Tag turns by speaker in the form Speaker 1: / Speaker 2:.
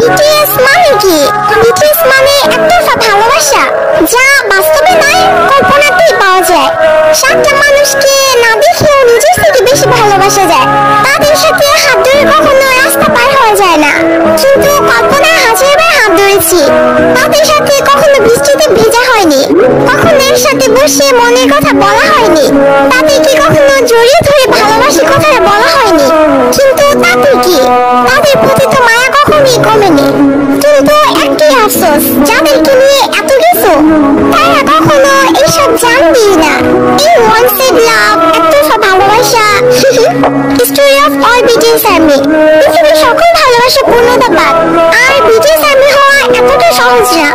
Speaker 1: BTS মানে কি? BTS মানে একতরফা ভালোবাসা, যা বাস্তবে নয় কল্পনাতেই পাওয়া যায়। সাতটা মানুষকে না দেখেও নিজের থেকে বেশি ভালোবাসা যায়। তাদের সাথে হাত ধরে কখনো রাস্তা পার হওয়া যায় না, কিন্তু কল্পনায় হাজারবার হাত ধরেছি। তাদের সাথে কখনো বৃষ্টিতে ভেজা হয়নি, কখনো এর সাথে বসে মনের কথা বলা হয়নি, তাদেরকে কখনো জড়িয়ে ধরে ভালোবাসি কথাটা বলা হয়নি। কিন্তু তাতে কি, তাদের প্রতি তো মায়া কখনোই কমেনি। কিন্তু একটি আফসোস, যাদেরকে নিয়ে এত কিছু তারা কখনো এইসব জানবেই না। এই ওয়ান সাইড লাভ, একতরফা ভালোবাসা, story of all BTS army. পৃথিবীর সকল ভালোবাসা পূর্ণতা পাক, আর বিটিএস আর্মি হওয়া এতটা সহজ না।